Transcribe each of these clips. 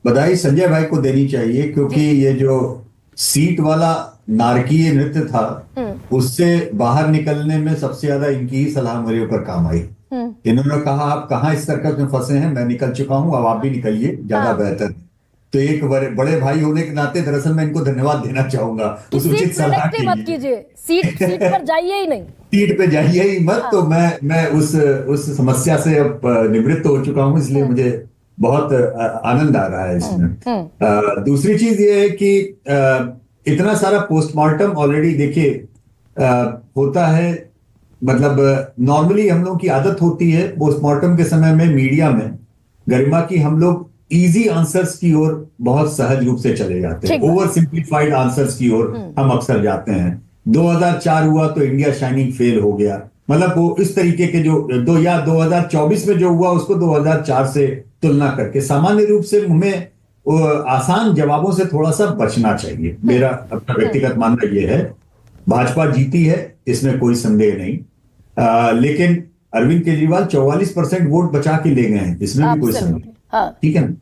बधाई संजय भाई को देनी चाहिए, क्योंकि जी। ये जो सीट वाला नारकीय नृत्य था, हम्म। उससे बाहर निकलने में सबसे ज्यादा इनकी ही सलाह मेरे ऊपर काम आई। हम्म। इन्होंने कहा आप कहाँ इस सर्कस में फंसे हैं, मैं निकल चुका हूं, अब आप भी निकलिए, ज्यादा हाँ, बेहतर है। तो एक बड़े बड़े भाई होने के नाते दरअसल मैं इनको धन्यवाद देना चाहूंगा कि उस उचित सीट सलाह प्रोटेक्ट ही के मत लिए। कीजिए, सीट सीट पर जाइए ही नहीं। सीट पे जाइए ही मत। हाँ। तो मैं उस समस्या से अब निवृत्त हो चुका हूं, इसलिए हम्म। मुझे बहुत आनंद आ रहा है हम्म। इसमें। हम्म। दूसरी चीज ये है कि इतना सारा पोस्टमार्टम ऑलरेडी देखिए होता है। मतलब नॉर्मली हम लोग की आदत होती है पोस्टमार्टम के समय में मीडिया में गरिमा की हम लोग इजी आंसर्स की ओर बहुत सहज रूप से चले जाते हैं, ठीक बात। ओवर सिंप्लीफाइड आंसर्स की ओर हम्म। हम अक्सर जाते हैं। 2004 हुआ तो इंडिया शाइनिंग फेल हो गया, मतलब वो इस तरीके के जो 2024 में जो हुआ उसको 2004 से तुलना करके सामान्य रूप से हमें आसान जवाबों से थोड़ा सा बचना चाहिए। हम्म। मेरा अपना हम्म। व्यक्तिगत मानना यह है। भाजपा जीती है, इसमें कोई संदेह नहीं। लेकिन अरविंद केजरीवाल 44% वोट बचा के ले गए हैं, इसमें भी कोई संदेह नहीं। एब्सोल्युटली। हाँ। ठीक है ना।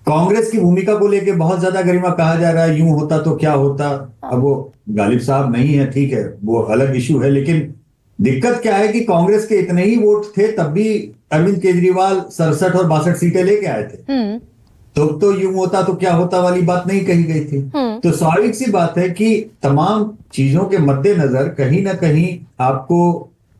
कांग्रेस की भूमिका को लेके बहुत ज्यादा गरिमा कहा जा रहा है, यूं होता तो क्या होता। हाँ। अब वो गालिब साहब नहीं है, ठीक है, वो अलग इशू है, लेकिन दिक्कत क्या है कि कांग्रेस के इतने ही वोट थे तब भी अरविंद केजरीवाल 67 और 62 सीटें लेके आए थे। हम्म। तो यूं होता तो क्या होता वाली बात नहीं कही गई थी। हम्म। तो स्वाभाविक सी बात है कि तमाम चीजों के मद्देनजर कहीं ना कहीं आपको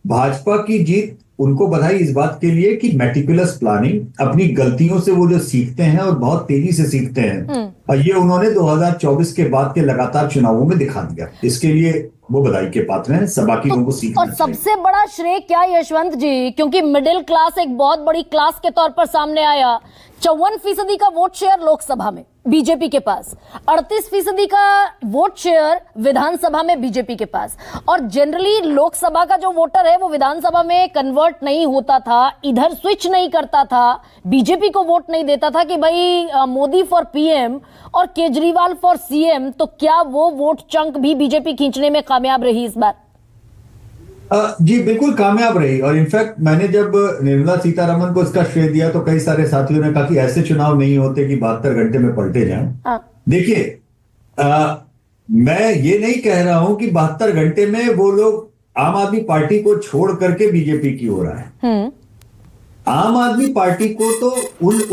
भाजपा की जीत, उनको बधाई इस बात के लिए कि मेटिकुलस प्लानिंग, अपनी गलतियों से वो जो सीखते हैं और बहुत तेजी से सीखते हैं, हम्म। और ये उन्होंने 2024 के बाद के लगातार चुनावों में दिखा दिया। इसके लिए वो बधाई के पात्र हैं, सब बाकी लोगों को और सीखना चाहिए। सबसे बड़ा श्रेय क्या यशवंत जी, क्योंकि मिडिल क्लास एक बहुत बड़ी क्लास के तौर पर सामने आया। 54% का वोट शेयर लोकसभा में बीजेपी के पास, 38% का वोट शेयर विधानसभा में बीजेपी के पास। और जनरली लोकसभा का जो वोटर है वो विधानसभा में कन्वर्ट नहीं होता था, इधर स्विच नहीं करता था, बीजेपी को वोट नहीं देता था कि भाई मोदी फॉर पीएम और केजरीवाल फॉर सीएम। तो क्या वो वोट चंक भी बीजेपी खींचने में कामयाब रही इस बार? जी बिल्कुल कामयाब रही। और इनफैक्ट मैंने जब निर्मला सीतारमण को इसका श्रेय दिया तो कई सारे साथियों ने कहा कि ऐसे चुनाव नहीं होते कि 72 घंटे में पलटे जाएं। हाँ। देखिए, मैं ये नहीं कह रहा हूं कि 72 घंटे में वो लोग आम आदमी पार्टी को छोड़ करके बीजेपी की ओर आए। हम्म। आम आदमी पार्टी को तो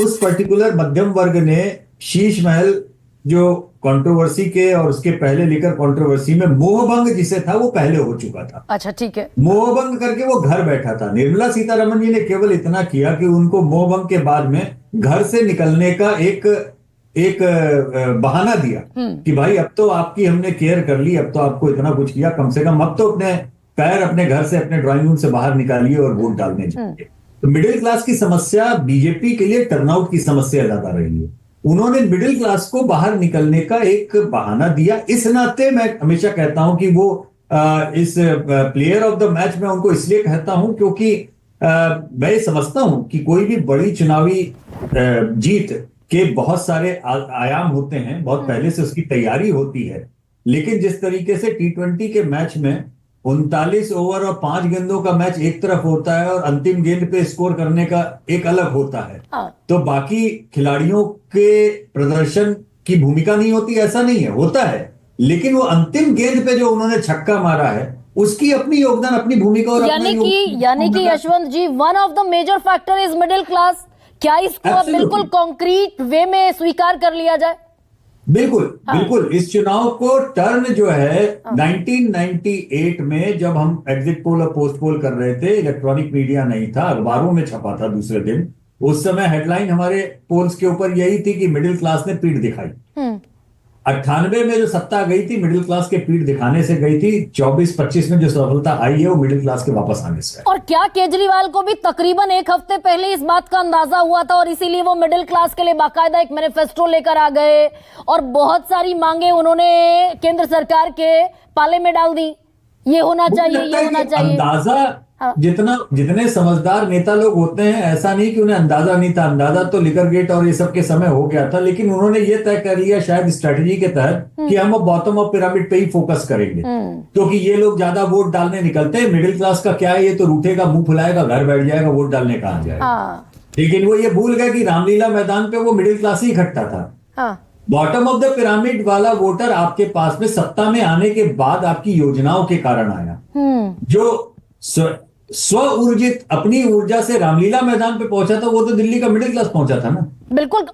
उस पर्टिकुलर मध्यम वर्ग ने शीश महल जो कंट्रोवर्सी के और उसके पहले लेकर कंट्रोवर्सी में मोहभंग जिसे था वो पहले हो चुका था। अच्छा, ठीक है। मोहभंग करके वो घर बैठा था। निर्मला सीतारमण जी ने केवल इतना किया कि उनको मोहभंग के बाद में घर से निकलने का एक बहाना दिया कि भाई अब तो आपकी हमने केयर कर ली, अब तो आपको इतना कुछ किया, कम से कम अब तो अपने पैर अपने घर से, अपने ड्राइंग रूम से बाहर निकालिए और वोट डालने जाइए। तो मिडिल क्लास की समस्या बीजेपी के लिए टर्नआउट की समस्या ज्यादा रही है। उन्होंने मिडिल क्लास को बाहर निकलने का एक बहाना दिया। इस नाते मैं हमेशा कहता हूं कि वो इस प्लेयर ऑफ द मैच में उनको इसलिए कहता हूं क्योंकि मैं समझता हूं कि कोई भी बड़ी चुनावी जीत के बहुत सारे आयाम होते हैं, बहुत पहले से उसकी तैयारी होती है। लेकिन जिस तरीके से T20 के मैच में 39 ओवर और 5 गेंदों का मैच एक तरफ होता है और अंतिम गेंद पे स्कोर करने का एक अलग होता है, तो बाकी खिलाड़ियों के प्रदर्शन की भूमिका नहीं होती, ऐसा नहीं है, होता है। लेकिन वो अंतिम गेंद पे जो उन्होंने छक्का मारा है उसकी अपनी योगदान, अपनी भूमिका और यानी कि Yashwant ji, one of the major factor is middle class. क्या इसको अब बिल्कुल कॉन्क्रीट वे में स्वीकार कर लिया जाए? बिल्कुल। बिल्कुल। इस चुनाव को टर्न जो है 1998 में जब हम एग्जिट पोल और पोस्ट पोल कर रहे थे, इलेक्ट्रॉनिक मीडिया नहीं था, अखबारों में छपा था दूसरे दिन, उस समय हेडलाइन हमारे पोल्स के ऊपर यही थी कि मिडिल क्लास ने पीठ दिखाई। 98 में जो सत्ता गई थी मिडिल क्लास के पीठ दिखाने से गई थी। 24-25 में जो सफलता आई है वो मिडिल क्लास के वापस आने से। और क्या केजरीवाल को भी तकरीबन एक हफ्ते पहले इस बात का अंदाजा हुआ था और इसीलिए वो मिडिल क्लास के लिए बाकायदा एक मैनिफेस्टो लेकर आ गए और बहुत सारी मांगे उन्होंने केंद्र सरकार के पाले में डाल दी, ये होना चाहिए, ये होना चाहिए। अंदाजा जितने समझदार नेता लोग होते हैं, ऐसा नहीं कि उन्हें अंदाजा नहीं था, अंदाजा तो लिकर गेट और ये सब के समय हो गया था, लेकिन उन्होंने ये तय कर लिया शायद स्ट्रेटेजी के तहत कि हम अब बॉटम ऑफ पिरामिड पे ही फोकस करेंगे, क्योंकि ये लोग ज्यादा वोट डालने निकलते हैं। मिडिल क्लास का क्या है, ये तो रूठेगा, मुंह फुलाएगा, घर बैठ जाएगा, वोट डालने कहाँ जाएगा। लेकिन वो ये भूल गए कि रामलीला मैदान पे वो मिडिल क्लास ही इकट्ठा था। हाँ। बॉटम ऑफ द पिरामिड वाला वोटर आपके पास में सत्ता में आने के बाद आपकी योजनाओं के कारण आया। जो स्व ऊर्जित अपनी ऊर्जा से रामलीला मैदान पे पहुंचा था, वो तो दिल्ली का मिडिल क्लास पहुंचा था ना। बिल्कुल।